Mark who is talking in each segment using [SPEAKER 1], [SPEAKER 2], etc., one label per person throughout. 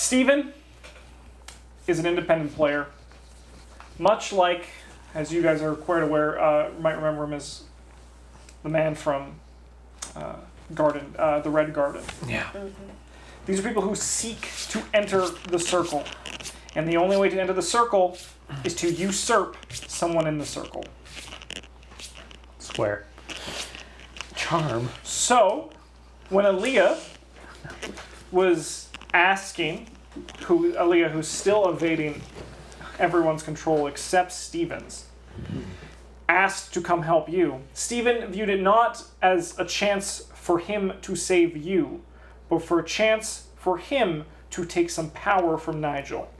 [SPEAKER 1] Steven is an independent player. Much like, as you guys are quite aware, might remember him as the man from Garden, the Red Garden.
[SPEAKER 2] Yeah.
[SPEAKER 3] Mm-hmm.
[SPEAKER 1] These are people who seek to enter the circle. And the only way to enter the circle is to usurp someone in the circle.
[SPEAKER 2] Square. Charm.
[SPEAKER 1] So, when Aaliyah was asking, Aaliyah, who's still evading everyone's control except Steven's, asked to come help you, Steven viewed it not as a chance for him to save you, but for a chance for him to take some power from Nigel.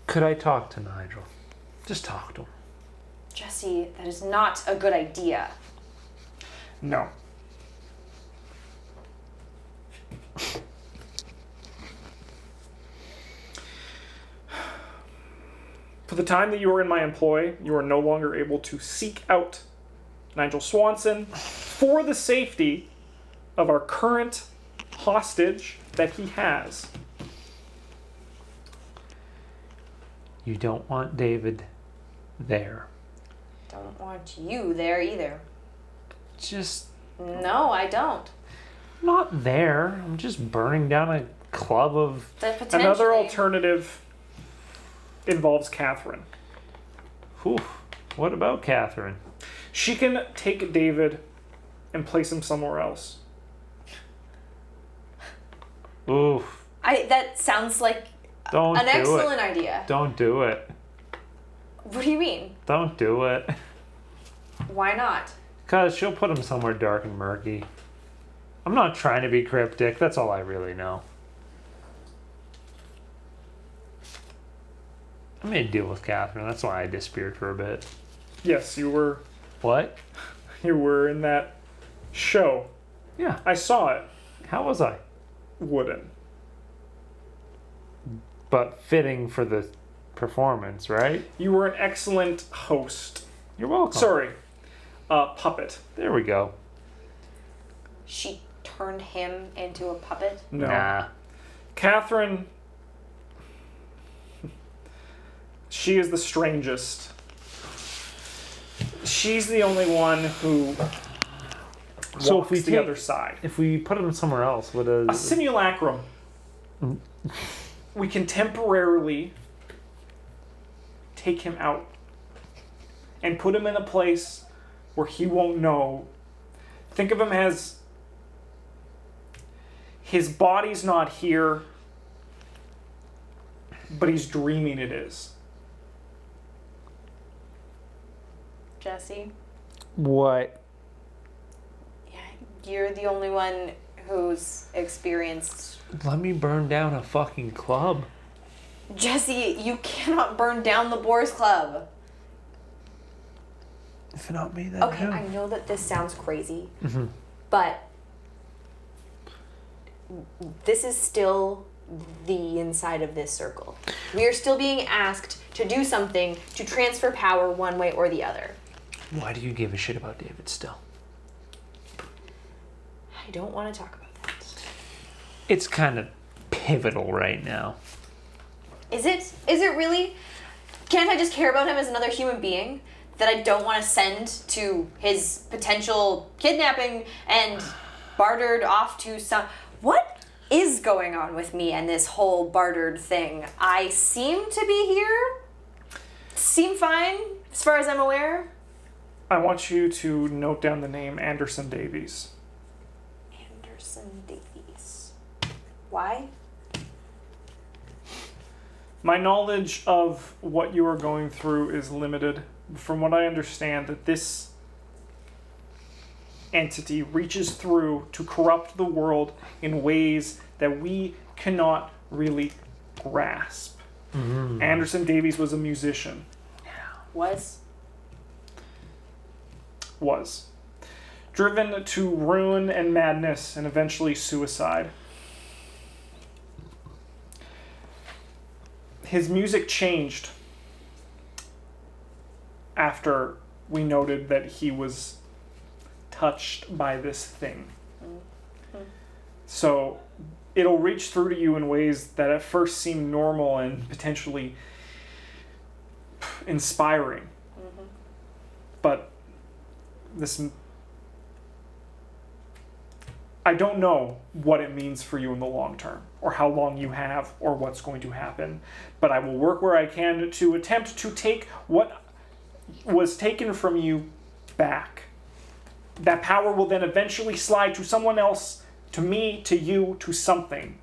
[SPEAKER 2] Could I talk to Nigel? Just talk to him.
[SPEAKER 3] Jesse, that is not a good idea.
[SPEAKER 1] No. For the time that you are in my employ, you are no longer able to seek out Nigel Swanson for the safety of our current hostage that he has.
[SPEAKER 2] You don't want David there.
[SPEAKER 3] Don't want you there either.
[SPEAKER 2] Just
[SPEAKER 3] No, I don't.
[SPEAKER 2] not there. I'm just burning down a club of...
[SPEAKER 3] Potentially.
[SPEAKER 1] Another alternative involves Catherine.
[SPEAKER 2] Whew. What about Catherine?
[SPEAKER 1] She can take David and place him somewhere else.
[SPEAKER 2] Oof.
[SPEAKER 3] That sounds like
[SPEAKER 2] Don't
[SPEAKER 3] an
[SPEAKER 2] do
[SPEAKER 3] excellent
[SPEAKER 2] it.
[SPEAKER 3] idea.
[SPEAKER 2] Don't do it.
[SPEAKER 3] What do you mean?
[SPEAKER 2] Don't do it.
[SPEAKER 3] Why not?
[SPEAKER 2] Because she'll put him somewhere dark and murky. I'm not trying to be cryptic. That's all I really know. I made a deal with Catherine. That's why I disappeared for a bit.
[SPEAKER 1] Yes, you were
[SPEAKER 2] What?
[SPEAKER 1] in that show.
[SPEAKER 2] Yeah.
[SPEAKER 1] I saw it.
[SPEAKER 2] How was I?
[SPEAKER 1] Wooden.
[SPEAKER 2] But fitting for the performance, right?
[SPEAKER 1] You were an excellent host.
[SPEAKER 2] You're welcome.
[SPEAKER 1] Sorry. Puppet.
[SPEAKER 2] There we go.
[SPEAKER 3] She turned him into a puppet?
[SPEAKER 1] No.
[SPEAKER 2] Nah.
[SPEAKER 1] Catherine, she is the strangest. She's the only one who
[SPEAKER 2] So
[SPEAKER 1] walks
[SPEAKER 2] if we
[SPEAKER 1] the
[SPEAKER 2] take-
[SPEAKER 1] other side.
[SPEAKER 2] If we put him somewhere else, what
[SPEAKER 1] A
[SPEAKER 2] does...
[SPEAKER 1] simulacrum. We can temporarily take him out and put him in a place where he won't know. Think of him as his body's not here, but he's dreaming it is.
[SPEAKER 3] Jesse?
[SPEAKER 2] What?
[SPEAKER 3] Yeah, you're the only one who's experienced...
[SPEAKER 2] Let me burn down a fucking club.
[SPEAKER 3] Jesse, you cannot burn down the Boars Club.
[SPEAKER 2] If not me, then
[SPEAKER 3] Okay,
[SPEAKER 2] who?
[SPEAKER 3] I know that this sounds crazy,
[SPEAKER 2] Mm-hmm.
[SPEAKER 3] but this is still the inside of this circle. We are still being asked to do something to transfer power one way or the other.
[SPEAKER 2] Why do you give a shit about David still?
[SPEAKER 3] I don't want to talk about that.
[SPEAKER 2] It's kind of pivotal right now.
[SPEAKER 3] Is it? Is it really? Can't I just care about him as another human being that I don't want to send to his potential kidnapping and bartered off to some... What is going on with me and this whole bartered thing? I seem to be here. Seem fine, as far as I'm aware.
[SPEAKER 1] I want you to note down the name Anderson Davies.
[SPEAKER 3] Anderson Davies. Why?
[SPEAKER 1] My knowledge of what you are going through is limited. From what I understand, that this entity reaches through to corrupt the world in ways that we cannot really grasp.
[SPEAKER 2] Mm-hmm.
[SPEAKER 1] Anderson Davies was a musician.
[SPEAKER 3] Was?
[SPEAKER 1] Driven to ruin and madness and eventually suicide. His music changed after we noted that he was touched by this thing. So it'll reach through to you in ways that at first seem normal and potentially inspiring.
[SPEAKER 3] Mm-hmm.
[SPEAKER 1] But I don't know what it means for you in the long term, or how long you have, or what's going to happen. But I will work where I can to attempt to take what was taken from you back. That power will then eventually slide to someone else, to me, to you, to something.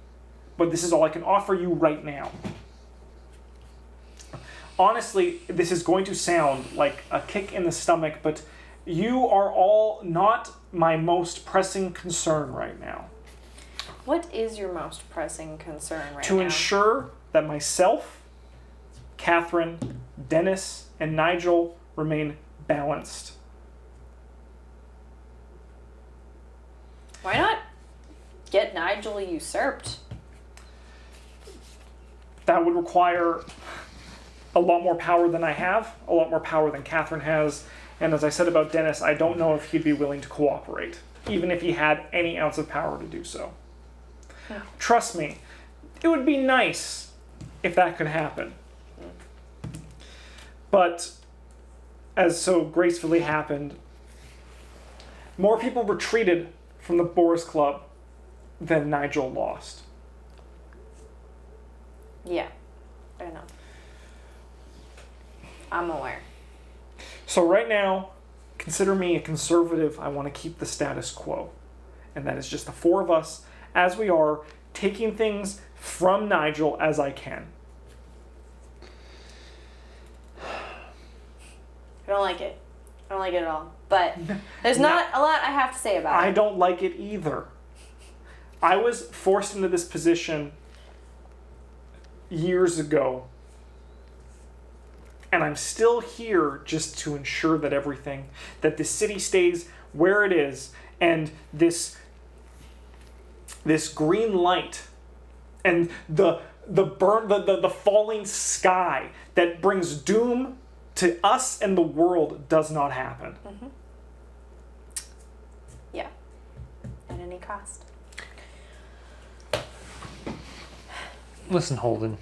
[SPEAKER 1] But this is all I can offer you right now. Honestly, this is going to sound like a kick in the stomach, but you are all not my most pressing concern right now.
[SPEAKER 3] What is your most pressing concern right now?
[SPEAKER 1] To ensure that myself, Catherine, Dennis, and Nigel remain balanced.
[SPEAKER 3] Why not get Nigel usurped?
[SPEAKER 1] That would require a lot more power than I have, a lot more power than Catherine has, and as I said about Dennis, I don't know if he'd be willing to cooperate, even if he had any ounce of power to do so.
[SPEAKER 3] Yeah.
[SPEAKER 1] Trust me, it would be nice if that could happen. But, as so gracefully happened, more people retreated from the Boars Club than Nigel lost.
[SPEAKER 3] Yeah, I know. I'm aware.
[SPEAKER 1] So right now, consider me a conservative. I want to keep the status quo. And that is just the four of us, as we are, taking things from Nigel as I can.
[SPEAKER 3] I don't like it. I don't like it at all. But there's not a lot I have to say about
[SPEAKER 1] I
[SPEAKER 3] it.
[SPEAKER 1] don't like it either. I was forced into this position years ago. And I'm still here just to ensure that that the city stays where it is, and this green light and the falling sky that brings doom to us and the world does not happen.
[SPEAKER 3] Mm-hmm. Yeah. At any cost.
[SPEAKER 2] Listen, Holden.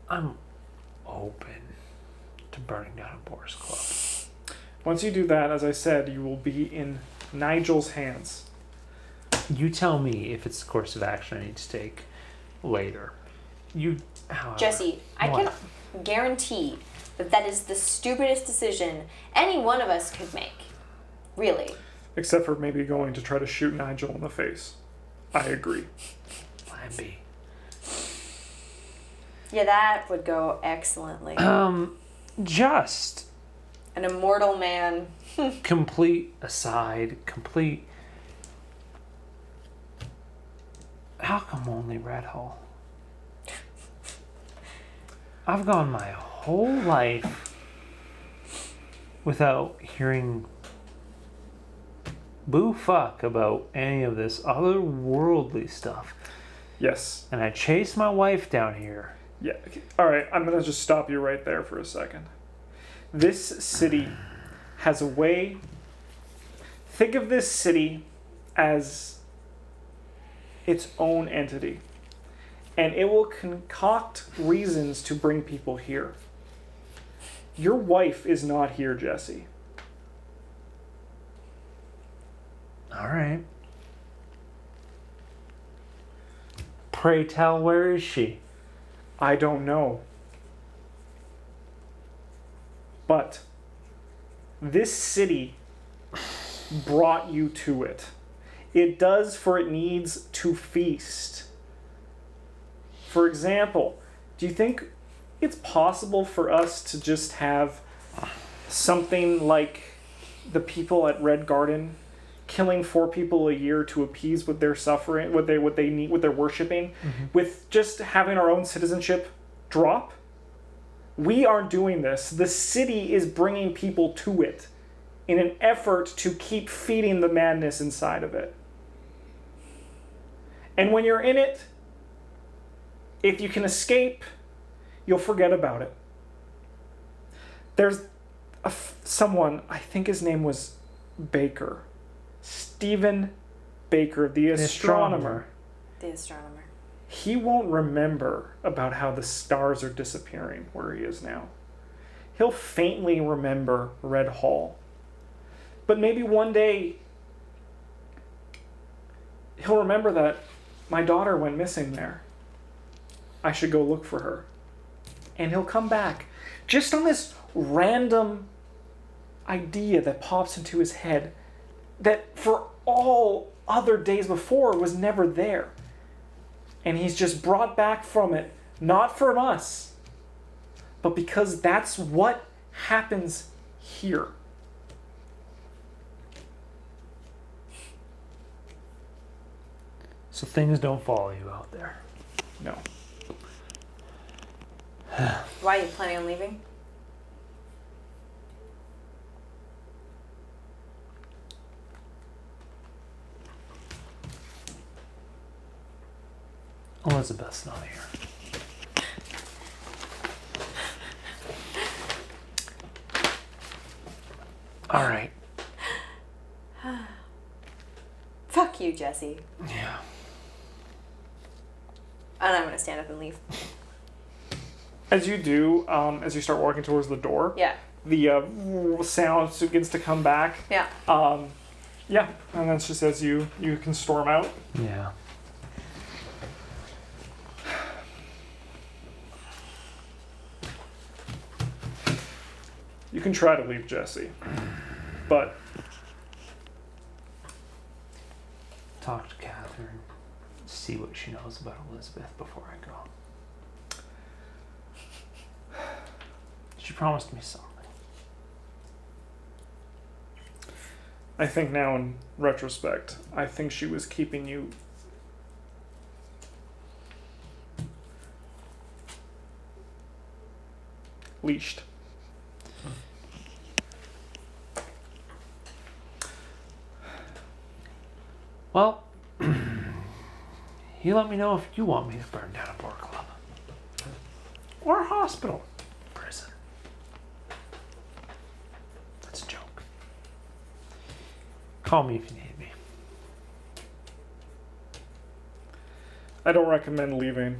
[SPEAKER 2] I'm open to burning down a Boars Club.
[SPEAKER 1] Once you do that, as I said, you will be in Nigel's hands.
[SPEAKER 2] You tell me if it's the course of action I need to take later. However,
[SPEAKER 3] Jesse, I
[SPEAKER 2] what?
[SPEAKER 3] can guarantee that is the stupidest decision any one of us could make. Really.
[SPEAKER 1] Except for maybe going to try to shoot Nigel in the face. I agree.
[SPEAKER 2] Plan B.
[SPEAKER 3] Yeah, that would go excellently.
[SPEAKER 2] Just
[SPEAKER 3] An immortal man.
[SPEAKER 2] complete aside, how come only Red Hall? I've gone my whole life without hearing boo fuck about any of this otherworldly stuff.
[SPEAKER 1] Yes.
[SPEAKER 2] And I chased my wife down here.
[SPEAKER 1] Yeah. All right, I'm going to just stop you right there for a second. This city has a way. Think of this city as its own entity. And it will concoct reasons to bring people here. Your wife is not here, Jesse.
[SPEAKER 2] All right. Pray tell, where is she?
[SPEAKER 1] I don't know. But this city brought you to it. It does, for it needs to feast. For example, do you think it's possible for us to just have something like the people at Red Garden killing 4 people a year to appease what they're suffering, what they need, what they're worshiping, with just having our own citizenship drop? We aren't doing this. The city is bringing people to it in an effort to keep feeding the madness inside of it. And when you're in it, if you can escape, you'll forget about it. There's someone, I think his name was Baker. Stephen Baker, the astronomer.
[SPEAKER 3] The astronomer.
[SPEAKER 1] He won't remember about how the stars are disappearing where he is now. He'll faintly remember Red Hall. But maybe one day he'll remember that my daughter went missing there. I should go look for her. And he'll come back just on this random idea that pops into his head that for all other days before was never there. And he's just brought back from it, not from us, but because that's what happens here.
[SPEAKER 2] So things don't follow you out there.
[SPEAKER 1] No.
[SPEAKER 3] Why are you planning on leaving?
[SPEAKER 2] Elizabeth's not here. All right.
[SPEAKER 3] Fuck you, Jesse.
[SPEAKER 2] Yeah.
[SPEAKER 3] And I'm gonna stand up and leave.
[SPEAKER 1] As you do, as you start walking towards the door,
[SPEAKER 3] Yeah.
[SPEAKER 1] the sound begins to come back.
[SPEAKER 3] Yeah.
[SPEAKER 1] Yeah, and that's just as you can storm out.
[SPEAKER 2] Yeah.
[SPEAKER 1] You can try to leave Jesse, but
[SPEAKER 2] Talk to Catherine. See what she knows about Elizabeth before I go. She promised me something.
[SPEAKER 1] I think now in retrospect, I think she was keeping you leashed.
[SPEAKER 2] Well, you let me know if you want me to burn down a bar club. Or a hospital. Prison. That's a joke. Call me if you need me.
[SPEAKER 1] I don't recommend leaving.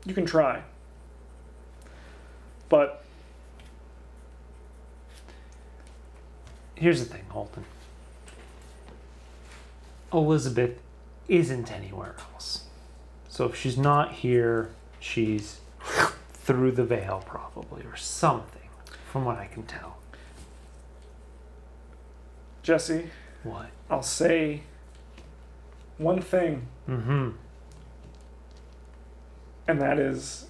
[SPEAKER 1] You can try. But
[SPEAKER 2] Here's the thing, Holton. Elizabeth isn't anywhere else. So if she's not here, she's through the veil probably, or something, from what I can tell.
[SPEAKER 1] Jesse,
[SPEAKER 2] What?
[SPEAKER 1] I'll say one thing,
[SPEAKER 2] Mm-hmm.
[SPEAKER 1] and that is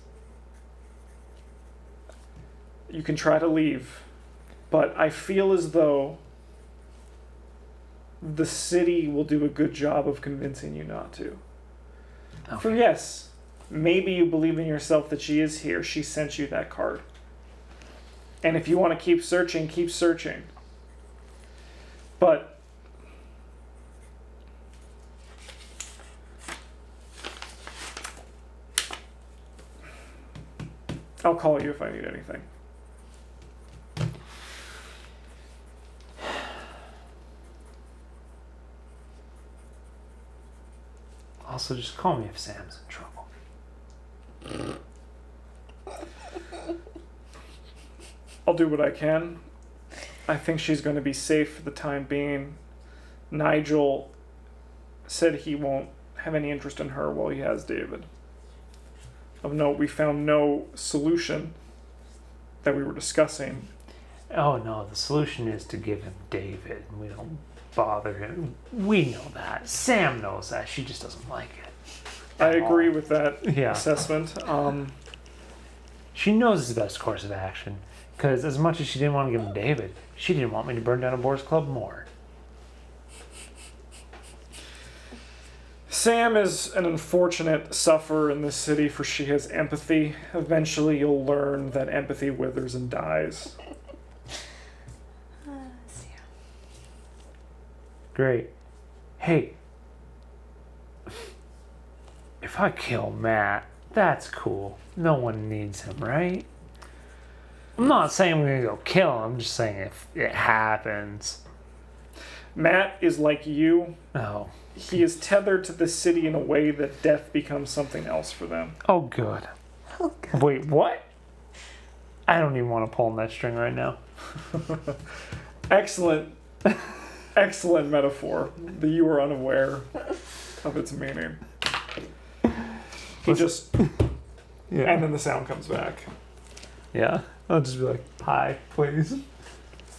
[SPEAKER 1] you can try to leave, but I feel as though the city will do a good job of convincing you not to. For
[SPEAKER 2] Okay.
[SPEAKER 1] yes, maybe you believe in yourself that she is here. She sent you that card. And if you want to keep searching, keep searching. But I'll call you if I need anything.
[SPEAKER 2] Also, just call me if Sam's in trouble.
[SPEAKER 1] I'll do what I can. I think she's going to be safe for the time being. Nigel said he won't have any interest in her while he has David. Of note, we found no solution that we were discussing.
[SPEAKER 2] Oh no, the solution is to give him David. We don't bother him. We know that. Sam knows that. She just doesn't like it.
[SPEAKER 1] I
[SPEAKER 2] At
[SPEAKER 1] agree
[SPEAKER 2] all.
[SPEAKER 1] with that
[SPEAKER 2] Yeah.
[SPEAKER 1] assessment.
[SPEAKER 2] She knows it's the best course of action. Because as much as she didn't want to give him David, she didn't want me to burn down a boys club more.
[SPEAKER 1] Sam is an unfortunate sufferer in this city, for she has empathy. Eventually, you'll learn that empathy withers and dies.
[SPEAKER 2] Great. Hey, if I kill Matt, That's cool. No one needs him, right? I'm not saying we're gonna go kill him. I'm just saying if it happens.
[SPEAKER 1] Matt is like you.
[SPEAKER 2] Oh.
[SPEAKER 1] He is tethered to the city in a way that death becomes something else for them.
[SPEAKER 2] Oh, good.
[SPEAKER 3] Oh, God.
[SPEAKER 2] Wait, what? I don't even want to pull on that string right now.
[SPEAKER 1] Excellent. Excellent metaphor that you were unaware of its meaning. He just...
[SPEAKER 2] Yeah.
[SPEAKER 1] And then the sound comes back.
[SPEAKER 2] Yeah. I'll just be like, pie, please.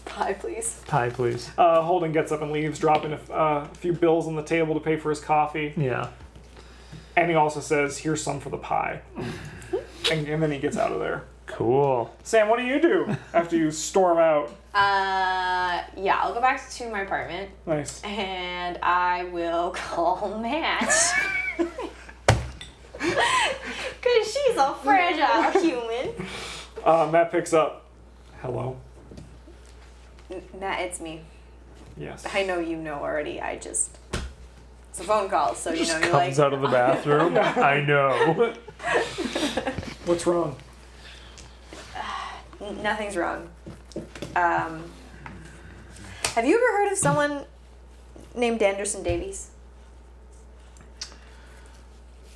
[SPEAKER 3] Pie, please.
[SPEAKER 2] Pie, please.
[SPEAKER 1] Holden gets up and leaves, dropping a few bills on the table to pay for his coffee.
[SPEAKER 2] Yeah.
[SPEAKER 1] And he also says, here's some for the pie. and then he gets out of there.
[SPEAKER 2] Cool.
[SPEAKER 1] Sam, what do you do after you storm out?
[SPEAKER 3] Yeah, I'll go back to my apartment.
[SPEAKER 1] Nice.
[SPEAKER 3] And I will call Matt. Because she's a fragile human.
[SPEAKER 1] Matt picks up. Hello.
[SPEAKER 3] Matt, it's me.
[SPEAKER 1] Yes.
[SPEAKER 3] I know you know already. It's a phone call, so you know you're
[SPEAKER 2] Comes
[SPEAKER 3] like.
[SPEAKER 2] out of the bathroom. I know.
[SPEAKER 1] What's wrong?
[SPEAKER 3] Nothing's wrong. Have you ever heard of someone named Anderson Davies?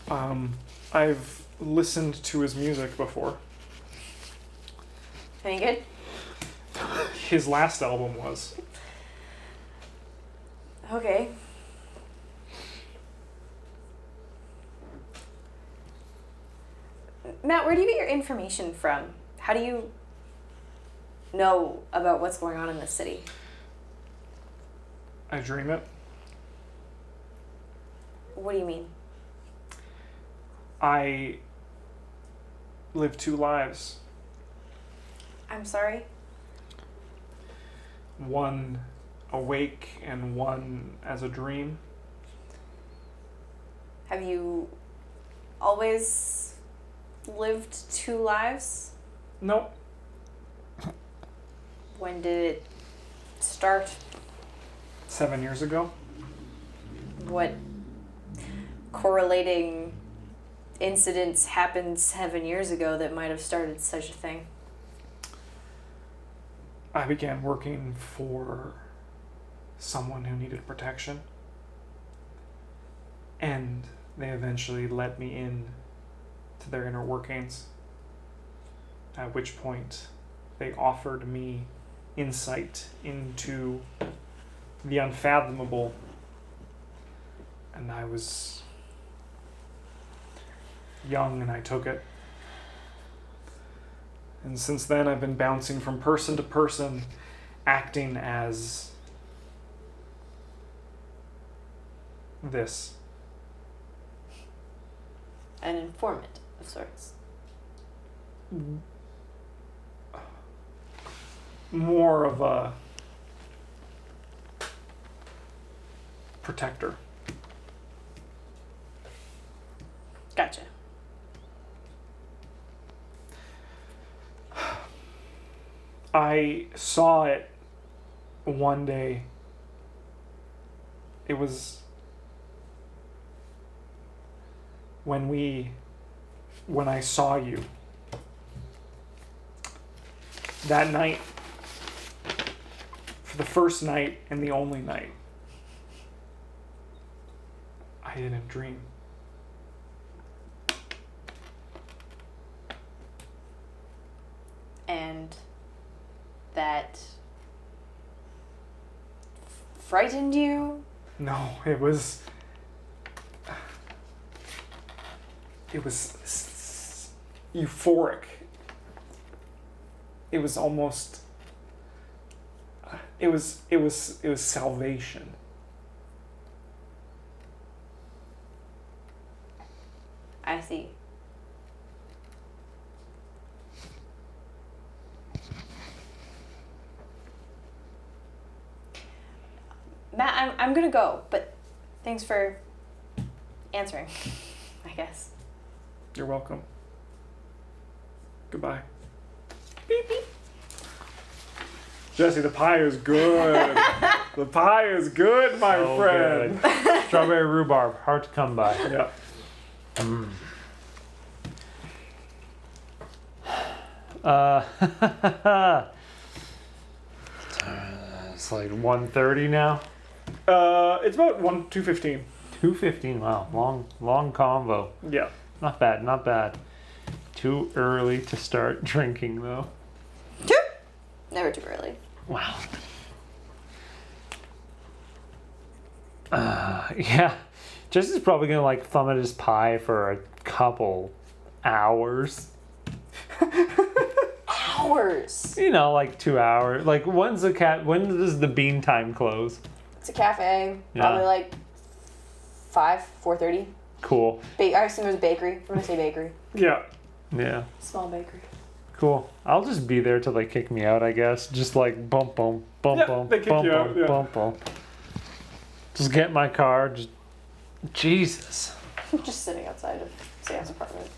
[SPEAKER 1] I've listened to his music before.
[SPEAKER 3] Any good?
[SPEAKER 1] His last album was.
[SPEAKER 3] Okay. Matt, where do you get your information from? How do you know about what's going on in the city?
[SPEAKER 1] I dream it.
[SPEAKER 3] What do you mean?
[SPEAKER 1] I live two lives.
[SPEAKER 3] I'm sorry?
[SPEAKER 1] One awake and one as a dream.
[SPEAKER 3] Have you always lived two lives?
[SPEAKER 1] Nope.
[SPEAKER 3] When did it start?
[SPEAKER 1] 7 years ago.
[SPEAKER 3] What correlating incidents happened 7 years ago that might have started such a thing?
[SPEAKER 1] I began working for someone who needed protection. And they eventually let me in to their inner workings. At which point they offered me insight into the unfathomable. And I was young and I took it. And since then I've been bouncing from person to person, acting as this.
[SPEAKER 3] An informant of sorts.
[SPEAKER 1] More of a protector.
[SPEAKER 3] Gotcha.
[SPEAKER 1] I saw it one day. It was when I saw you. That night, for the first night and the only night, I didn't dream.
[SPEAKER 3] And that frightened you?
[SPEAKER 1] No, it was euphoric. It was almost it was salvation.
[SPEAKER 3] I see. Matt, I'm gonna go, but thanks for answering, I guess.
[SPEAKER 1] You're welcome. Goodbye. Beep, beep. Jesse, the pie is good. The pie is good, my
[SPEAKER 2] So
[SPEAKER 1] friend.
[SPEAKER 2] good. Strawberry rhubarb, hard to come by.
[SPEAKER 1] Yeah.
[SPEAKER 2] It's like 1:30 now.
[SPEAKER 1] It's about 2:15.
[SPEAKER 2] 2:15. Wow, long convo.
[SPEAKER 1] Yeah.
[SPEAKER 2] Not bad, not bad. Too early to start drinking though.
[SPEAKER 3] Never too early.
[SPEAKER 2] Wow. Yeah. Jesse's probably gonna like thumb at his pie for a couple hours.
[SPEAKER 3] Hours.
[SPEAKER 2] You know, like 2 hours. Like when does the bean time close?
[SPEAKER 3] It's a cafe.
[SPEAKER 2] Yeah.
[SPEAKER 3] Probably like 4:30.
[SPEAKER 2] Cool.
[SPEAKER 3] I assume there's a bakery. I'm gonna say bakery.
[SPEAKER 1] Yeah.
[SPEAKER 2] Yeah.
[SPEAKER 3] Small bakery.
[SPEAKER 2] Cool. I'll just be there till they kick me out, I guess. Just like bump, bump, bump,
[SPEAKER 1] Yeah,
[SPEAKER 2] bump,
[SPEAKER 1] they kick
[SPEAKER 2] bump,
[SPEAKER 1] you out,
[SPEAKER 2] bump,
[SPEAKER 1] yeah.
[SPEAKER 2] bump, bump. Just get in my car. Just Jesus.
[SPEAKER 3] Just sitting outside of Sam's apartment.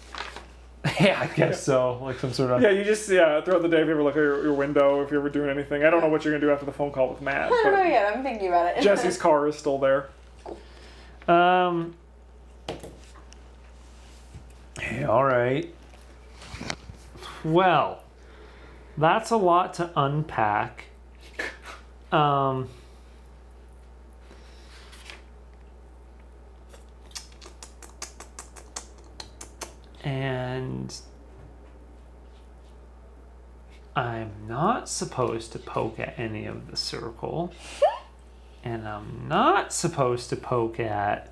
[SPEAKER 2] Yeah, I guess so. Like some sort of.
[SPEAKER 1] Yeah, you just throughout the day, if you ever look at your window, if you're ever doing anything. I don't know what you're gonna do after the phone call with Matt.
[SPEAKER 3] I don't know
[SPEAKER 1] But
[SPEAKER 3] yet. I'm thinking about it.
[SPEAKER 1] Jesse's car is still there.
[SPEAKER 2] Hey, all right. Well, that's a lot to unpack. And I'm not supposed to poke at any of the circle. And I'm not supposed to poke at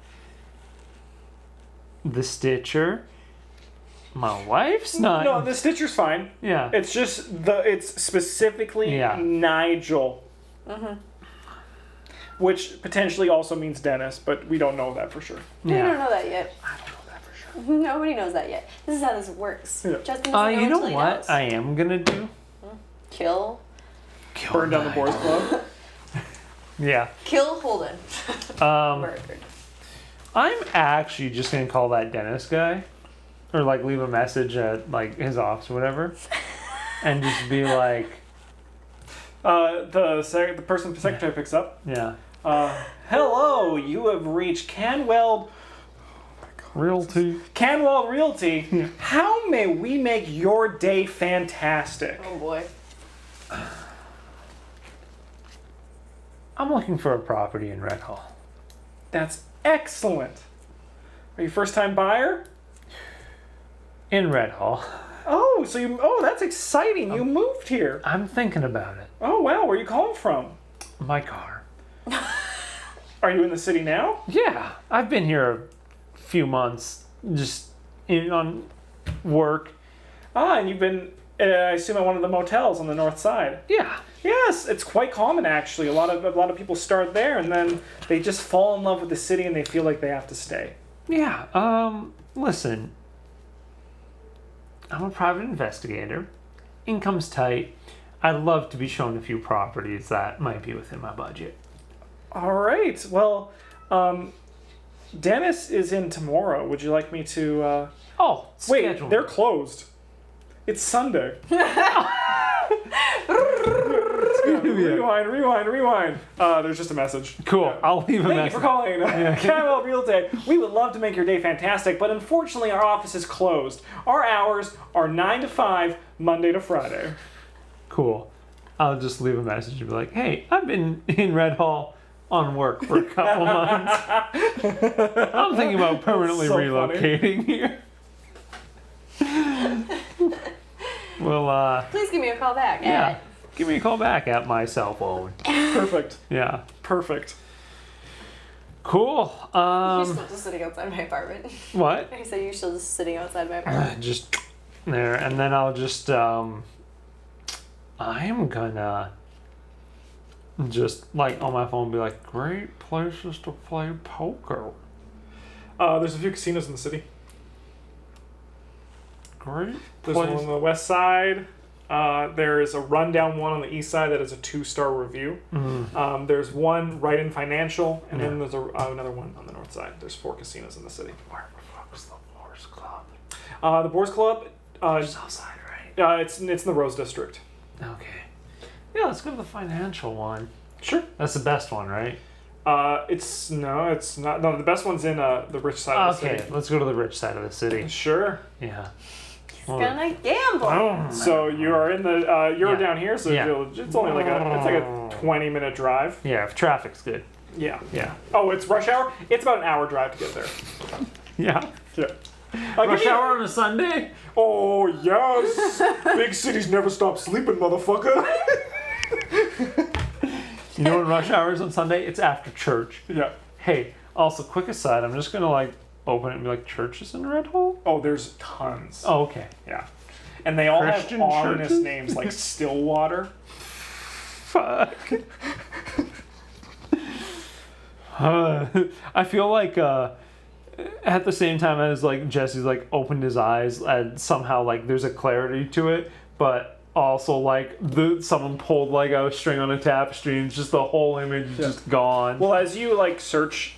[SPEAKER 2] the Stitcher. My wife's not.
[SPEAKER 1] No, the Stitcher's fine.
[SPEAKER 2] Yeah.
[SPEAKER 1] It's just it's specifically
[SPEAKER 2] Yeah.
[SPEAKER 1] Nigel. Which potentially also means Dennis, but we don't know that for sure.
[SPEAKER 3] We don't
[SPEAKER 2] Yeah.
[SPEAKER 3] know that yet.
[SPEAKER 1] I don't know that for sure.
[SPEAKER 3] Nobody knows that yet. This is how this works.
[SPEAKER 1] Yeah.
[SPEAKER 3] Justin doesn't
[SPEAKER 2] You know
[SPEAKER 3] until he
[SPEAKER 2] what
[SPEAKER 3] knows.
[SPEAKER 2] I am gonna do?
[SPEAKER 3] Kill
[SPEAKER 1] Burn down the boys club.
[SPEAKER 2] Yeah.
[SPEAKER 3] Holden. Murdered.
[SPEAKER 2] I'm actually just gonna call that Dennis guy, or like leave a message at like his office or whatever, and just be like,
[SPEAKER 1] The secretary picks up.
[SPEAKER 2] yeah,
[SPEAKER 1] Hello, you have reached Canwell
[SPEAKER 2] realty.
[SPEAKER 1] Realty. How may we make your day fantastic?
[SPEAKER 3] Oh boy.
[SPEAKER 2] I'm looking for a property in Red Hall.
[SPEAKER 1] That's excellent. Are you first time buyer?
[SPEAKER 2] In Red Hall.
[SPEAKER 1] Oh, that's exciting. You moved here.
[SPEAKER 2] I'm thinking about it.
[SPEAKER 1] Oh wow, where are you calling from?
[SPEAKER 2] My car.
[SPEAKER 1] Are you in the city now?
[SPEAKER 2] Yeah, I've been here a few months, just on work.
[SPEAKER 1] And you've been, I assume, at one of the motels on the north side.
[SPEAKER 2] Yeah.
[SPEAKER 1] Yes, it's quite common actually. A lot of people start there and then they just fall in love with the city and they feel like they have to stay.
[SPEAKER 2] Yeah. Listen. I'm a private investigator. Income's tight. I'd love to be shown a few properties that might be within my budget.
[SPEAKER 1] All right. Well, Dennis is in tomorrow. Would you like me to?
[SPEAKER 2] Oh,
[SPEAKER 1] Wait,
[SPEAKER 2] schedule
[SPEAKER 1] they're
[SPEAKER 2] me.
[SPEAKER 1] closed. It's Sunday. Rewind. There's just a message.
[SPEAKER 2] Cool.
[SPEAKER 1] Yeah.
[SPEAKER 2] I'll leave a
[SPEAKER 1] Thank
[SPEAKER 2] message.
[SPEAKER 1] you for calling. Canwell Realty. We would love to make your day fantastic, but unfortunately our office is closed. Our hours are 9 to 5, Monday to Friday.
[SPEAKER 2] Cool. I'll just leave a message and be like, hey, I've been in Red Hall on work for a couple months. I'm thinking about permanently
[SPEAKER 1] So
[SPEAKER 2] relocating here. Well,
[SPEAKER 3] Please give me a call back.
[SPEAKER 2] yeah. Give me a call back at my cell phone.
[SPEAKER 1] Perfect.
[SPEAKER 2] Yeah.
[SPEAKER 1] Perfect.
[SPEAKER 2] Cool.
[SPEAKER 3] You're still just sitting outside my apartment.
[SPEAKER 2] What?
[SPEAKER 3] I said you're still just sitting outside my apartment.
[SPEAKER 2] Just there, and then I'll just I'm gonna just like on my phone be like, great places to play poker.
[SPEAKER 1] There's a few casinos in the city.
[SPEAKER 2] Great
[SPEAKER 1] There's one
[SPEAKER 2] place.
[SPEAKER 1] on the west side. There is a rundown one on the east side that is a 2-star review. There's one right in financial, and then there's another one on the north side. There's 4 casinos in the city.
[SPEAKER 2] Where the fuck's the Boars Club?
[SPEAKER 1] The Boars Club,
[SPEAKER 2] It's outside, right?
[SPEAKER 1] it's in the Rose District.
[SPEAKER 2] Okay. Yeah, let's go to the financial one.
[SPEAKER 1] Sure.
[SPEAKER 2] That's the best one, right?
[SPEAKER 1] It's not. No, the best one's in the rich side of the
[SPEAKER 2] Okay,
[SPEAKER 1] city.
[SPEAKER 2] let's go to the rich side of the city.
[SPEAKER 1] Sure.
[SPEAKER 2] Yeah.
[SPEAKER 3] gonna gamble.
[SPEAKER 1] So you are in the you're
[SPEAKER 2] Yeah.
[SPEAKER 1] down here, so
[SPEAKER 2] Yeah.
[SPEAKER 1] it's only like a 20-minute drive.
[SPEAKER 2] Yeah, if traffic's good.
[SPEAKER 1] Yeah.
[SPEAKER 2] Yeah.
[SPEAKER 1] Oh, it's rush hour. It's about an hour drive to get there.
[SPEAKER 2] Yeah.
[SPEAKER 1] Yeah.
[SPEAKER 2] Rush hour on a Sunday?
[SPEAKER 1] Oh yes. Big cities never stop sleeping, motherfucker.
[SPEAKER 2] You know when rush hour is on Sunday? It's after church.
[SPEAKER 1] Yeah.
[SPEAKER 2] Hey, also, quick aside, I'm just gonna like open it and be like, churches in Red Hole?
[SPEAKER 1] Oh, there's tons.
[SPEAKER 2] Oh, okay.
[SPEAKER 1] Yeah. And they all
[SPEAKER 2] Christian
[SPEAKER 1] have ominous
[SPEAKER 2] churches?
[SPEAKER 1] names like Stillwater.
[SPEAKER 2] Fuck. I feel like at the same time as like Jesse's like opened his eyes and somehow like there's a clarity to it, but also like someone pulled like a string on a tapestry and just the whole image is just gone.
[SPEAKER 1] Well, as you like search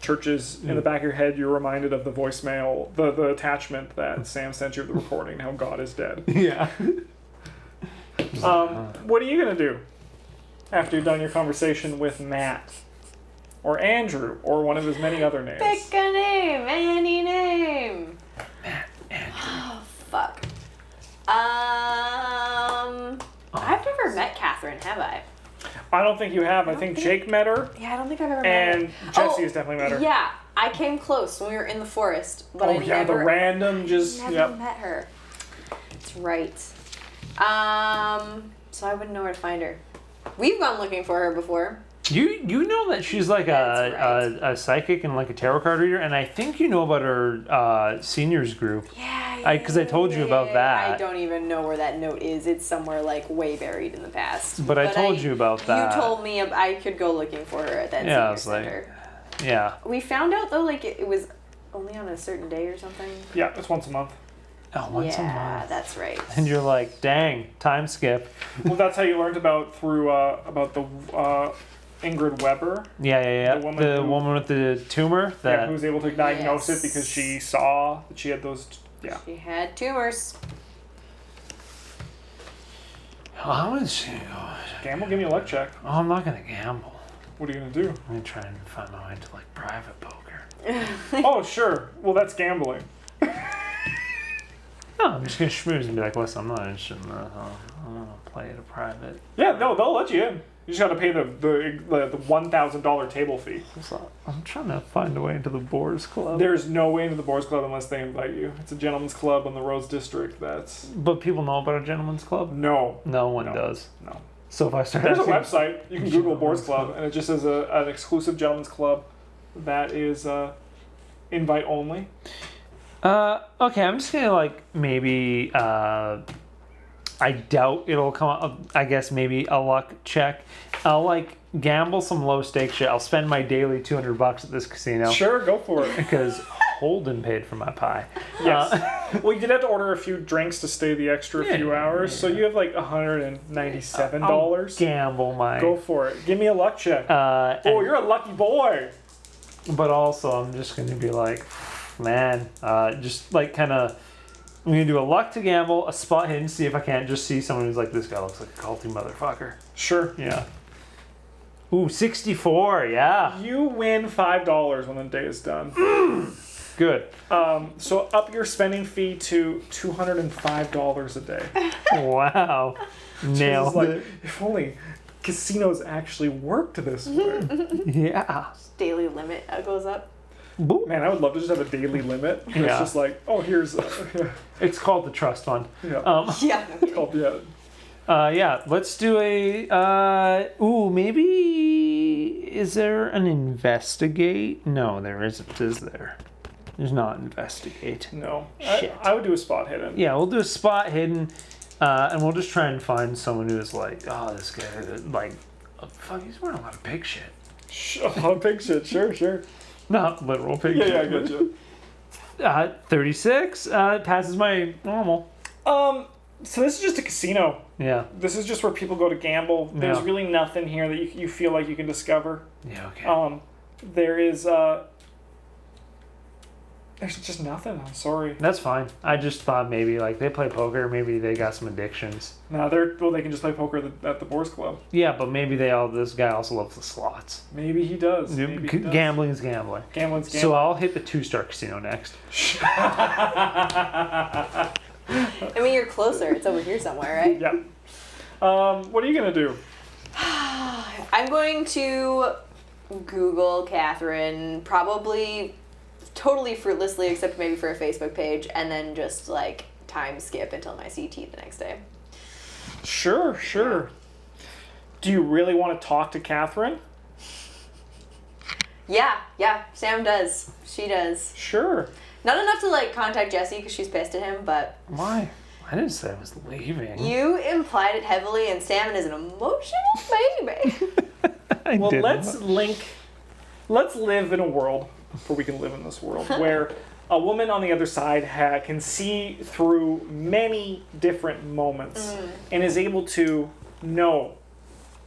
[SPEAKER 1] churches in the back of your head, you're reminded of the voicemail, the attachment that Sam sent you of the recording, how God is dead.
[SPEAKER 2] Yeah.
[SPEAKER 1] What are you gonna do after you've done your conversation with Matt or Andrew or one of his many other names?
[SPEAKER 3] Pick a name, any name. Oh fuck. I've never met Catherine, have I?
[SPEAKER 1] I don't think you have. I think Jake met her,
[SPEAKER 3] Yeah, I don't think I've ever met her.
[SPEAKER 1] and Jesse has definitely met her.
[SPEAKER 3] Yeah, I came close when we were in the forest, but
[SPEAKER 1] Oh
[SPEAKER 3] I
[SPEAKER 1] yeah,
[SPEAKER 3] never,
[SPEAKER 1] the random just
[SPEAKER 3] never
[SPEAKER 1] yep.
[SPEAKER 3] met her. That's right. So I wouldn't know where to find her. We've gone looking for her before.
[SPEAKER 2] You know that she's like
[SPEAKER 3] That's right.
[SPEAKER 2] a psychic and like a tarot card reader, and I think you know about her seniors group.
[SPEAKER 3] Yeah,
[SPEAKER 2] Because I told you about that.
[SPEAKER 3] I don't even know where that note is. It's somewhere like way buried in the past.
[SPEAKER 2] But I told you about that.
[SPEAKER 3] You told me I could go looking for her at that
[SPEAKER 2] Yeah, I
[SPEAKER 3] senior
[SPEAKER 2] was
[SPEAKER 3] center.
[SPEAKER 2] Yeah.
[SPEAKER 3] We found out though, like it was only on a certain day or something.
[SPEAKER 1] Yeah, it's once a month.
[SPEAKER 2] Oh, once a
[SPEAKER 3] Yeah,
[SPEAKER 2] month.
[SPEAKER 3] that's right.
[SPEAKER 2] And you're like, dang, time skip.
[SPEAKER 1] Well, that's how you learned about the Ingrid Weber.
[SPEAKER 2] Yeah.
[SPEAKER 1] The
[SPEAKER 2] The
[SPEAKER 1] woman
[SPEAKER 2] woman,
[SPEAKER 1] who-
[SPEAKER 2] with the tumor.
[SPEAKER 1] Yeah,
[SPEAKER 2] That
[SPEAKER 1] who was able to diagnose
[SPEAKER 3] Yes.
[SPEAKER 1] it because she saw that she had those. Yeah.
[SPEAKER 3] She had tumors.
[SPEAKER 2] How much?
[SPEAKER 1] Gamble, give me a luck check.
[SPEAKER 2] Oh, I'm not gonna gamble.
[SPEAKER 1] What are you gonna do?
[SPEAKER 2] I'm gonna try and find my way into like private poker.
[SPEAKER 1] Oh, sure. Well, that's gambling.
[SPEAKER 2] No, I'm just gonna schmooze and be like, listen, I'm not interested in that. I'm gonna play at a private.
[SPEAKER 1] Yeah, no, they'll let you in. You just got to pay the $1,000 table fee.
[SPEAKER 2] I'm trying to find a way into the Boars Club.
[SPEAKER 1] There's no way into the Boars Club unless they invite you. It's a gentleman's club in the Rose District. That's
[SPEAKER 2] But people know about a gentleman's club?
[SPEAKER 1] no,
[SPEAKER 2] No one
[SPEAKER 1] No.
[SPEAKER 2] does.
[SPEAKER 1] no.
[SPEAKER 2] So if I start
[SPEAKER 1] There's a
[SPEAKER 2] asking,
[SPEAKER 1] website. You can Google Boars Club, and it just says an exclusive gentleman's club that is invite only.
[SPEAKER 2] okay, I'm just gonna like maybe I doubt it'll come up. I guess maybe a luck check. I'll like gamble some low stake shit. I'll spend my daily $200 at this casino
[SPEAKER 1] Sure, go for it.
[SPEAKER 2] because Holden paid for my pie.
[SPEAKER 1] Yes. Well, you did have to order a few drinks to stay the extra
[SPEAKER 2] Yeah,
[SPEAKER 1] few hours, so you have like $197.
[SPEAKER 2] Gamble my.
[SPEAKER 1] Go for it. Give me a luck check.
[SPEAKER 2] Oh,
[SPEAKER 1] You're a lucky boy.
[SPEAKER 2] But also, I'm just gonna be like, man, just like kind of. I'm gonna do a luck to gamble, a spot hidden, see if I can't just see someone who's like, this guy looks like a culty motherfucker.
[SPEAKER 1] Sure.
[SPEAKER 2] Yeah. Ooh, 64, yeah.
[SPEAKER 1] You win $5 when the day is done.
[SPEAKER 2] Good.
[SPEAKER 1] So up your spending fee to $205 a day.
[SPEAKER 2] Wow.
[SPEAKER 1] It's
[SPEAKER 2] Nailed
[SPEAKER 1] like,
[SPEAKER 2] it.
[SPEAKER 1] if only casinos actually worked this way.
[SPEAKER 2] Yeah.
[SPEAKER 3] Daily limit goes up.
[SPEAKER 2] Boop.
[SPEAKER 1] Man, I would love to just have a daily limit. It's
[SPEAKER 2] Yeah.
[SPEAKER 1] just like, oh, here's,
[SPEAKER 2] It's called the trust fund.
[SPEAKER 1] yeah.
[SPEAKER 3] Yeah. No kidding.
[SPEAKER 1] Oh, yeah.
[SPEAKER 2] Yeah, let's do a, maybe, is there an investigate? No, there isn't, is there? There's not investigate.
[SPEAKER 1] No.
[SPEAKER 2] Shit.
[SPEAKER 1] I would do a spot hidden.
[SPEAKER 2] Yeah, we'll do a spot hidden, and we'll just try and find someone who's like, oh, this guy, like, oh, fuck, he's wearing a lot of pig shit.
[SPEAKER 1] A lot of pig shit. Sure.
[SPEAKER 2] Not literal pig
[SPEAKER 1] Yeah,
[SPEAKER 2] shit.
[SPEAKER 1] I get you.
[SPEAKER 2] 36, passes my normal.
[SPEAKER 1] So this is just a casino.
[SPEAKER 2] Yeah.
[SPEAKER 1] This is just where people go to gamble. There's
[SPEAKER 2] Yeah.
[SPEAKER 1] really nothing here that you feel like you can discover.
[SPEAKER 2] Yeah, okay.
[SPEAKER 1] There is there's just nothing. I'm sorry.
[SPEAKER 2] That's fine. I just thought maybe, like, they play poker, maybe they got some addictions.
[SPEAKER 1] No, they can just play poker at the Boars Club.
[SPEAKER 2] Yeah, but maybe this guy also loves the slots.
[SPEAKER 1] Maybe he does. Maybe he does.
[SPEAKER 2] Gambling is gambling.
[SPEAKER 1] Gambling's
[SPEAKER 2] So
[SPEAKER 1] gambling.
[SPEAKER 2] I'll hit the 2-star casino next.
[SPEAKER 3] closer. It's over here somewhere, right?
[SPEAKER 1] Yeah. What are you gonna do?
[SPEAKER 3] I'm going to Google Catherine, probably totally fruitlessly, except maybe for a Facebook page, and then just like time skip until my CT the next day.
[SPEAKER 1] Sure. Do you really want to talk to Catherine?
[SPEAKER 3] Yeah, Sam does. She does.
[SPEAKER 1] Sure.
[SPEAKER 3] Not enough to like contact Jessie because she's pissed at him, but
[SPEAKER 2] Why? I didn't say I was leaving.
[SPEAKER 3] you implied it heavily, and Sam is an emotional baby.
[SPEAKER 2] I didn't.
[SPEAKER 1] Let's live in a world, before we can live in this world, where a woman on the other side can see through many different moments and is able to know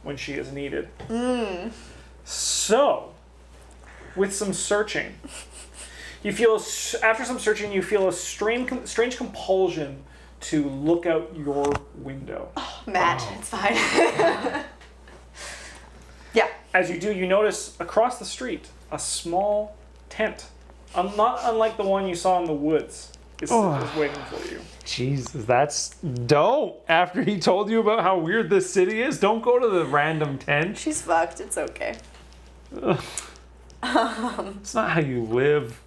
[SPEAKER 1] when she is needed. So, with some searching, you feel, after some searching, you feel a strange compulsion to look out your window.
[SPEAKER 3] Matt, it's fine. Yeah.
[SPEAKER 1] As you do, you notice across the street a small tent, not unlike the one you saw in the woods, is waiting for you.
[SPEAKER 2] Jesus, don't. After he told you about how weird this city is, don't go to the random tent.
[SPEAKER 3] She's fucked. It's okay.
[SPEAKER 2] It's not how you live.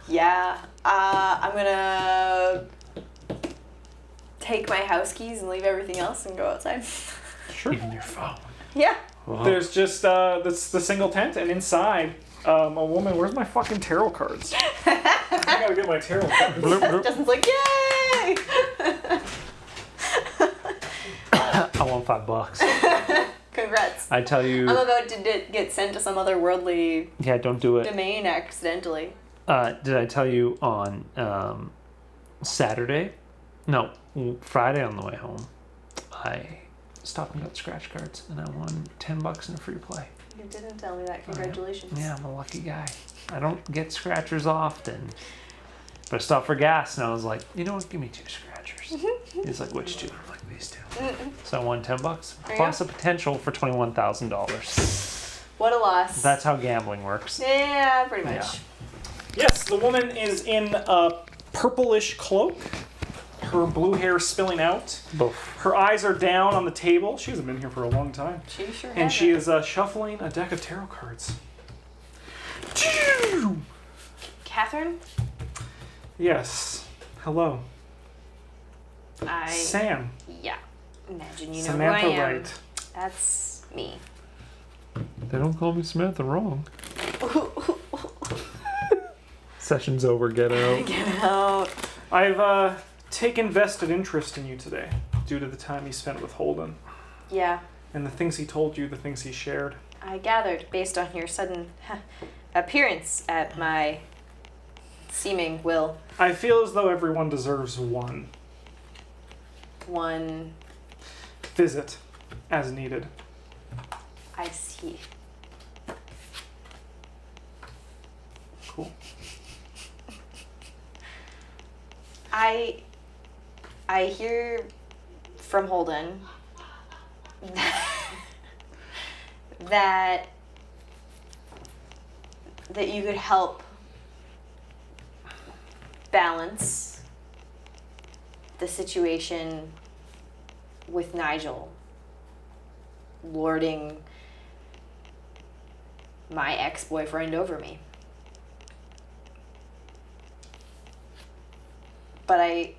[SPEAKER 3] Yeah. I'm gonna take my house keys and leave everything else and go outside.
[SPEAKER 1] Sure.
[SPEAKER 2] Even your phone.
[SPEAKER 3] Yeah.
[SPEAKER 1] There's just the single tent, and inside, a woman. Where's my fucking tarot cards? I gotta get my tarot cards.
[SPEAKER 3] Justin's like, yay!
[SPEAKER 2] I want $5.
[SPEAKER 3] Congrats.
[SPEAKER 2] I tell you.
[SPEAKER 3] I'm about to get sent to some other worldly
[SPEAKER 2] Yeah, don't do it.
[SPEAKER 3] domain accidentally.
[SPEAKER 2] Did I tell you on Saturday? No, Friday on the way home, I stopped and got scratch cards, and I won $10 in a free play.
[SPEAKER 3] You didn't tell me that. Congratulations.
[SPEAKER 2] Yeah, I'm a lucky guy. I don't get scratchers often. But I stopped for gas, and I was like, you know what? Give me 2 scratchers. He's like, which 2? I'm like, these 2. So I won $10, plus a potential for $21,000.
[SPEAKER 3] What a loss.
[SPEAKER 2] That's how gambling works.
[SPEAKER 3] Yeah, pretty much.
[SPEAKER 2] Yeah.
[SPEAKER 1] Yes, the woman is in a purplish cloak. Her blue hair spilling out.
[SPEAKER 2] Both.
[SPEAKER 1] Her eyes are down on the table. She hasn't been here for a long time.
[SPEAKER 3] She sure
[SPEAKER 1] And she
[SPEAKER 3] hasn't.
[SPEAKER 1] is shuffling a deck of tarot cards.
[SPEAKER 3] Catherine?
[SPEAKER 1] Yes. Hello. Sam.
[SPEAKER 3] Yeah. Imagine you know
[SPEAKER 1] Samantha
[SPEAKER 3] who I am.
[SPEAKER 1] Wright.
[SPEAKER 3] That's me.
[SPEAKER 2] They don't call me Samantha wrong. Session's over, get out.
[SPEAKER 3] Get out.
[SPEAKER 1] I've taken vested interest in you today due to the time you spent with Holden
[SPEAKER 3] Yeah.
[SPEAKER 1] and the things he told you, the things he shared.
[SPEAKER 3] I gathered based on your sudden appearance at my seeming will.
[SPEAKER 1] I feel as though everyone deserves one
[SPEAKER 3] One.
[SPEAKER 1] visit as needed.
[SPEAKER 3] I see.
[SPEAKER 1] Cool.
[SPEAKER 3] I hear from Holden that you could help balance the situation with Nigel lording my ex-boyfriend over me. But I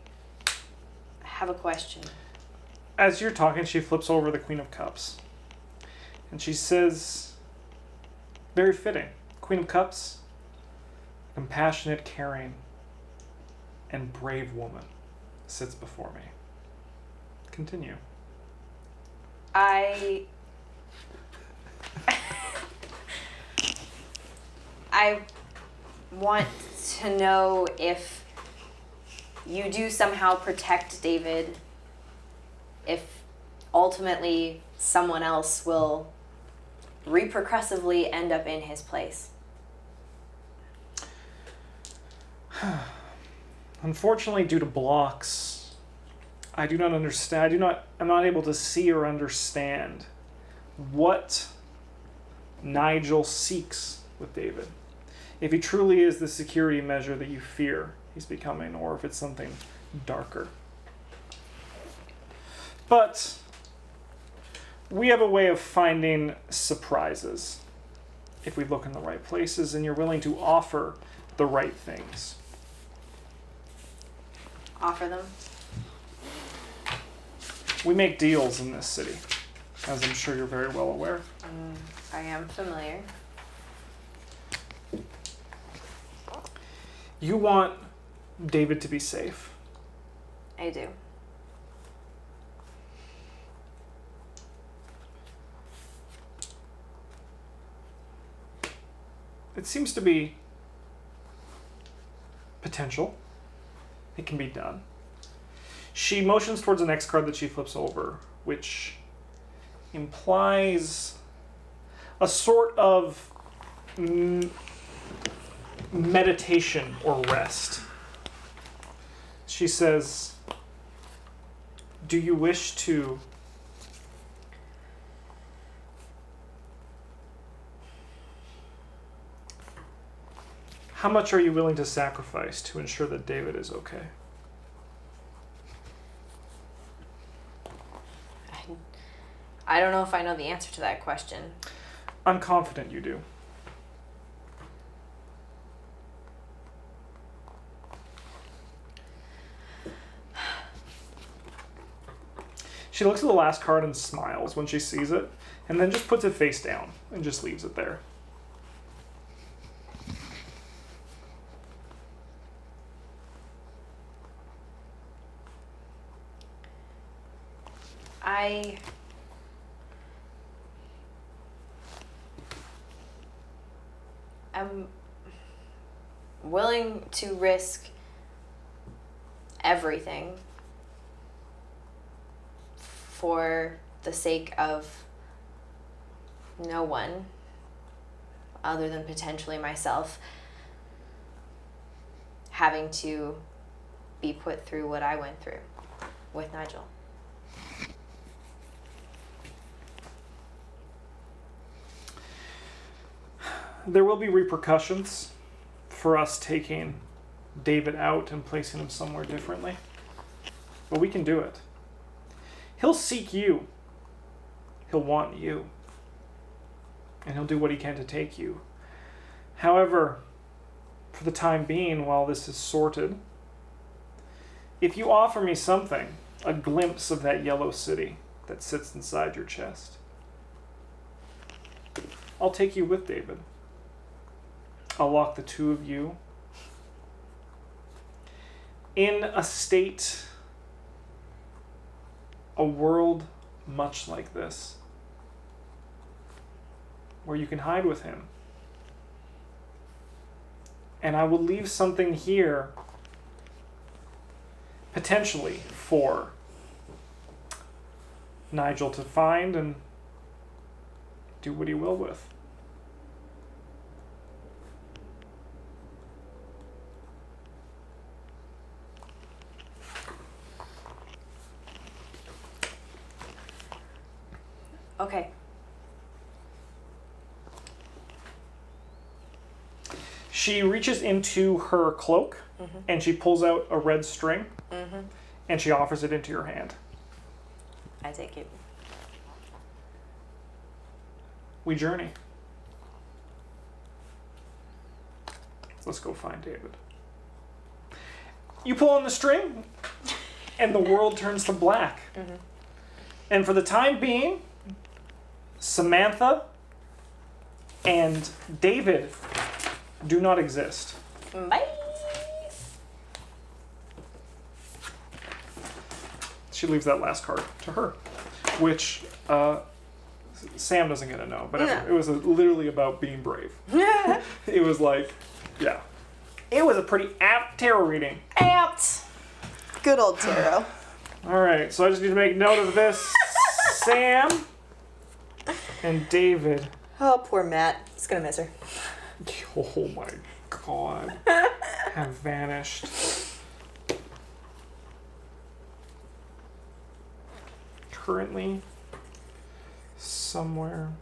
[SPEAKER 3] have a question.
[SPEAKER 1] As you're talking, she flips over the Queen of Cups. And she says, very fitting, Queen of Cups, compassionate, caring, and brave woman sits before me. Continue.
[SPEAKER 3] I want to know if you do somehow protect David, if ultimately someone else will repercussively end up in his place.
[SPEAKER 1] Unfortunately, due to blocks, I do not understand. I'm not able to see or understand what Nigel seeks with David. If he truly is the security measure that you fear, he's becoming, or if it's something darker. But we have a way of finding surprises if we look in the right places and you're willing to offer the right things.
[SPEAKER 3] Offer them.
[SPEAKER 1] We make deals in this city, as I'm sure you're very well aware.
[SPEAKER 3] I am familiar.
[SPEAKER 1] You want David to be safe.
[SPEAKER 3] I do.
[SPEAKER 1] It seems to be potential. It can be done. She motions towards the next card that she flips over, which implies a sort of meditation or rest. She says, "Do you wish to how much are you willing to sacrifice to ensure that David is okay?"
[SPEAKER 3] I don't know if I know the answer to that question.
[SPEAKER 1] I'm confident you do. She looks at the last card and smiles when she sees it, and then just puts it face down and just leaves it there.
[SPEAKER 3] I am willing to risk everything for the sake of no one other than potentially myself having to be put through what I went through with Nigel.
[SPEAKER 1] There will be repercussions for us taking David out and placing him somewhere differently, but we can do it. He'll seek you. He'll want you. And he'll do what he can to take you. However, for the time being, while this is sorted, if you offer me something, a glimpse of that yellow city that sits inside your chest, I'll take you with David. I'll lock the two of you in a state, a world much like this, where you can hide with him. And I will leave something here, potentially, for Nigel to find and do what he will with.
[SPEAKER 3] Okay.
[SPEAKER 1] She reaches into her cloak and she pulls out a red string and she offers it into your hand.
[SPEAKER 3] I take it.
[SPEAKER 1] We journey. Let's go find David. You pull on the string and the world turns to black. And for the time being, Samantha and David do not exist.
[SPEAKER 3] Bye.
[SPEAKER 1] She leaves that last card to her, which Sam doesn't get to know, but
[SPEAKER 3] Yeah.
[SPEAKER 1] it was literally about being brave. It was like, yeah. It was a pretty apt tarot reading.
[SPEAKER 3] Apt. Good old tarot.
[SPEAKER 1] All right, so I just need to make note of this. Sam and David.
[SPEAKER 3] Oh, poor Matt. He's gonna miss her.
[SPEAKER 1] Oh my God. Have vanished. Currently, somewhere.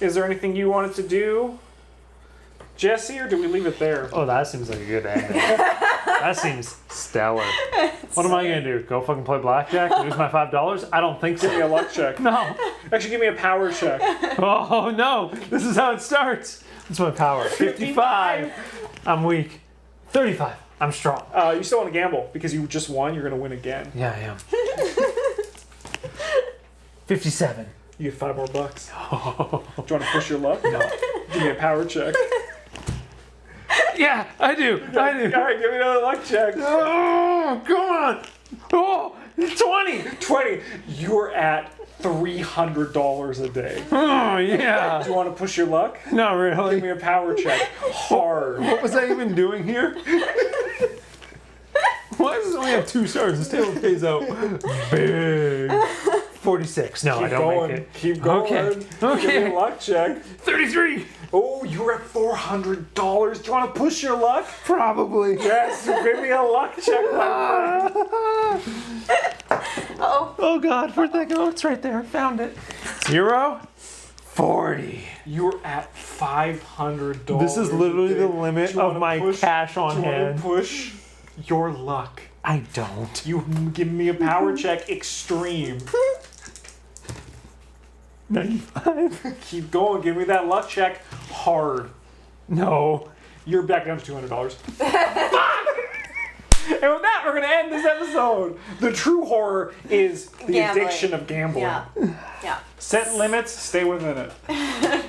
[SPEAKER 1] Is there anything you wanted to do, Jesse, or do we leave it there?
[SPEAKER 2] Oh, that seems like a good ending. That seems stellar. What am I gonna do? Go fucking play blackjack? Lose my $5? I don't think
[SPEAKER 1] Give me
[SPEAKER 2] so.
[SPEAKER 1] a luck check.
[SPEAKER 2] No.
[SPEAKER 1] Actually, give me a power check.
[SPEAKER 2] Oh no! This is how it starts. What's my power? 55. I'm weak. 35. I'm strong.
[SPEAKER 1] You still want to gamble because you just won. You're gonna win again.
[SPEAKER 2] Yeah, I am. 57.
[SPEAKER 1] You get $5 more. Do you want to push your luck?
[SPEAKER 2] No.
[SPEAKER 1] Give me a power check.
[SPEAKER 2] Yeah, I do. I do.
[SPEAKER 1] All right, give me another luck check.
[SPEAKER 2] Oh, come on. Oh, 20.
[SPEAKER 1] 20. You're at $300 a day.
[SPEAKER 2] Oh, yeah.
[SPEAKER 1] Do you want to push your luck?
[SPEAKER 2] Not
[SPEAKER 1] Give
[SPEAKER 2] really.
[SPEAKER 1] me a power check. Hard.
[SPEAKER 2] What was I even doing here? Why does it only have 2 stars? This table pays out big. 46. No, I
[SPEAKER 1] Keep
[SPEAKER 2] don't
[SPEAKER 1] going.
[SPEAKER 2] make it.
[SPEAKER 1] Keep going.
[SPEAKER 2] Okay.
[SPEAKER 1] Give me
[SPEAKER 2] Okay.
[SPEAKER 1] a luck check.
[SPEAKER 2] 33.
[SPEAKER 1] Oh, you're at $400. Do you want to push your luck?
[SPEAKER 2] Probably.
[SPEAKER 1] Yes. Give me a luck check, my friend.
[SPEAKER 3] Uh-oh.
[SPEAKER 2] Oh God, where'd that go? It's right there. I found it. 0. 40.
[SPEAKER 1] You're at $500.
[SPEAKER 2] This is literally
[SPEAKER 1] a day.
[SPEAKER 2] the
[SPEAKER 1] Do
[SPEAKER 2] limit
[SPEAKER 1] you wanna
[SPEAKER 2] of my
[SPEAKER 1] push-
[SPEAKER 2] cash on
[SPEAKER 1] Do you want
[SPEAKER 2] hand.
[SPEAKER 1] to push your luck?
[SPEAKER 2] I don't.
[SPEAKER 1] You give me a power check extreme.
[SPEAKER 2] 95.
[SPEAKER 1] Keep going. Give me that luck check hard.
[SPEAKER 2] No.
[SPEAKER 1] You're back down to $200. And with that, we're going to end this episode. The true horror is the
[SPEAKER 3] Gambling.
[SPEAKER 1] addiction of gambling.
[SPEAKER 3] Yeah. Yeah.
[SPEAKER 1] Set limits, stay within it.